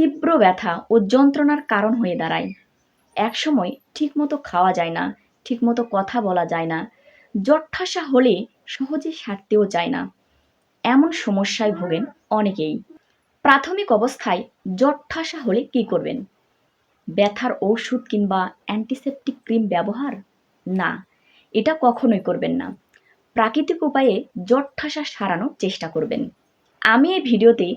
তীব্র ব্যথা ও যন্ত্রণার কারণ হয়ে দাঁড়ায়। একসময় ঠিকমতো খাওয়া যায় না, ঠিকমতো কথা বলা যায় না, জ্বর ঠাসা হলে সহজে সারতেও চায় না। এমন সমস্যায় ভোগেন অনেকেই। প্রাথমিক অবস্থায় জ্বর ঠাসা হলে কি করবেন? ব্যথার ঔষধ কিংবা অ্যান্টিসেপটিক ক্রিম ব্যবহার? না, এটা কখনোই করবেন না। প্রাকৃতিক উপায়ে জ্বর ঠাসা সারানোর চেষ্টা করবেন। আমি এই ভিডিওতে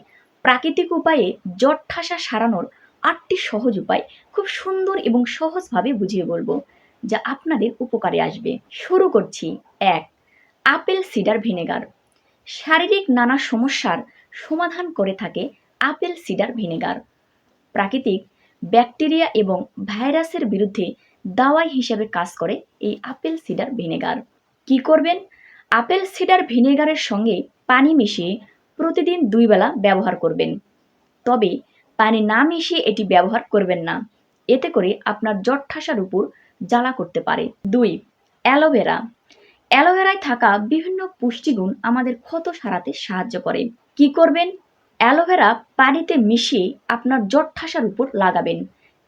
প্রাকৃতিক উপায়ে জ্বর ঠাসা সারানোর ৮টি সহজ উপায় খুব সুন্দর এবং সহজভাবে বুঝিয়ে বলবো, যা আপনাদের উপকারে আসবে। শুরু করছি। ১. Apple cider vinegar. শারীরিক নানা সমস্যার সমাধান করে থাকে আপেল সিডার ভিনেগার। প্রাকৃতিক ব্যাকটেরিয়া এবং ভাইরাসের বিরুদ্ধে দাওয়াই হিসেবে কাজ করে এই আপেল সিডার ভিনেগার। কি করবেন? আপেল সিডার ভিনেগারের সঙ্গে পানি মিশিয়ে প্রতিদিন ২ বেলা ব্যবহার করবেন। তবে পানি না মিশিয়ে এটি ব্যবহার করবেন না, এতে করে আপনার জ্বর ঠাসার উপর জ্বালা করতে পারে। ২. অ্যালোভেরা। অ্যালোভেরায় থাকা বিভিন্ন পুষ্টিগুণ আমাদের ক্ষত সারাতে সাহায্য করে। কি করবেন? অ্যালোভেরা পানিতে মিশিয়ে আপনার জ্বর ঠাসার উপর লাগাবেন।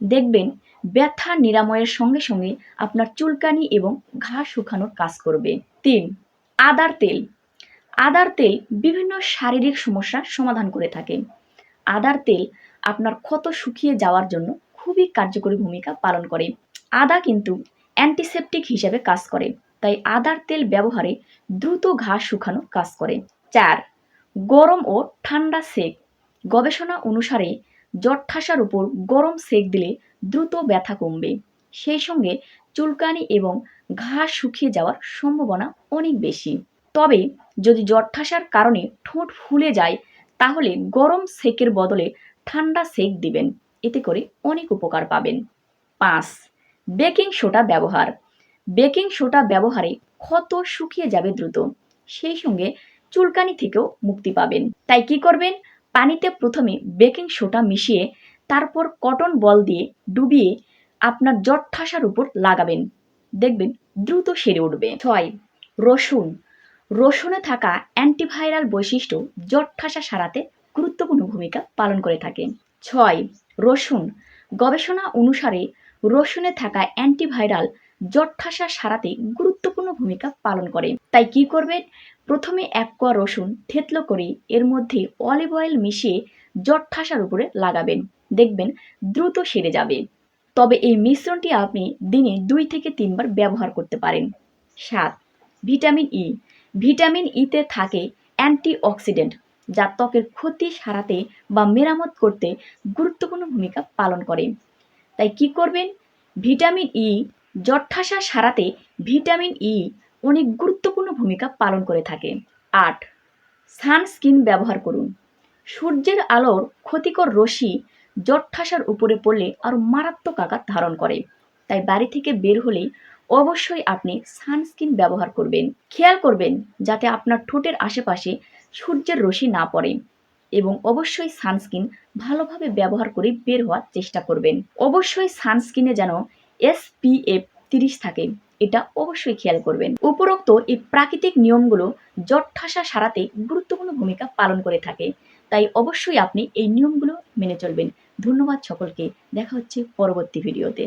দেখবেন ব্যথা নিরাময়ের সঙ্গে সঙ্গে আপনার চুলকানি এবং ঘা শুকানোর কাজ করবে। ৩. আদার তেল। আদার তেল বিভিন্ন শারীরিক সমস্যার সমাধান করে থাকে। আদার তেল আপনার ক্ষত শুকিয়ে যাওয়ার জন্য খুবই কার্যকরী ভূমিকা পালন করে। আদা কিন্তু অ্যান্টিসেপটিক হিসেবে কাজ করে, তাই আদার তেল ব্যবহারে দ্রুত ঘা শুকানো কাজ করে। ৪. গরম ও ঠান্ডা সেক। গবেষণা অনুসারে জ্বর ঠাসার উপর গরম সেক দিলে দ্রুত ব্যথা কমবে, সেই সঙ্গে চুলকানি এবং ঘা শুকিয়ে যাওয়ার সম্ভাবনা অনেক বেশি। তবে যদি জ্বর ঠাসার কারণে ঠোঁট ফুলে যায়, তাহলে গরম সেকের বদলে ঠান্ডা সেক দিবেন, এতে করে অনেক উপকার পাবেন। ৫. বেকিং সোডা ব্যবহার। বেকিং সোডা ব্যবহারে ক্ষত শুকিয়ে যাবে দ্রুত, সেই সঙ্গে চুলকানি থেকেও মুক্তি পাবেন। তাই কি করবেন? পানিতে প্রথমে বেকিং সোডা মিশিয়ে তারপর কটন বল দিয়ে ডুবিয়ে আপনার জ্বর ঠাসার উপর লাগাবেন, দেখবেন দ্রুত সেরে উঠবে। ৬. রসুন। রসুনে থাকা অ্যান্টিভাইরাল বৈশিষ্ট্য জ্বর ঠাসা সারাতে গুরুত্বপূর্ণ ভূমিকা পালন করে থাকে। ৬. রসুন। গবেষণা অনুসারে রসুনে থাকা অ্যান্টিভাইরাল জ্বর ঠাসা সারাতে গুরুত্বপূর্ণ ভূমিকা পালন করে। তাই কি করবেন? প্রথমে ১ কোয়া রসুন থেতলো করে এর মধ্যে অলিভ অয়েল মিশিয়ে জ্বর ঠাসার উপরে লাগাবেন, দেখবেন দ্রুত সেরে যাবে। তবে এই মিশ্রণটি আপনি দিনে ২ থেকে ৩ বার ব্যবহার করতে পারেন। ৭. Vitamin E. ভিটামিন ইতে থাকে অ্যান্টিঅক্সিডেন্ট, যা ত্বকের ক্ষতি সারাতে বা মেরামত করতে গুরুত্বপূর্ণ ভূমিকা পালন করে। তাই কি করবেন? ভিটামিন ই জ্বর ঠাসা সারাতে ভিটামিন ই অনেক গুরুত্বপূর্ণ ভূমিকা পালন করে থাকে। ৮. সানস্ক্রিন ব্যবহার করুন। সূর্যের আলোর ক্ষতিকর রশ্মি জ্বর ঠাসার উপরে পড়লে আরও মারাত্মক আকার ধারণ করে। তাই বাড়ি থেকে বের হলে অবশ্যই আপনি সানস্ক্রিন ব্যবহার করবেন। খেয়াল করবেন যাতে আপনার ঠোঁটের আশেপাশে সূর্যের রশ্মি না পড়ে, এবং অবশ্যই সানস্ক্রিন ভালোভাবে ব্যবহার করে বের হওয়ার চেষ্টা করবেন। অবশ্যই সানস্ক্রিনে যেন SPF 30 থাকে, এটা অবশ্যই খেয়াল করবেন। উপরোক্ত এই প্রাকৃতিক নিয়মগুলো জ্বর ঠাসা সারাতে গুরুত্বপূর্ণ ভূমিকা পালন করে থাকে, তাই অবশ্যই আপনি এই নিয়মগুলো মেনে চলবেন। ধন্যবাদ সকলকে। দেখা হচ্ছে পরবর্তী ভিডিওতে।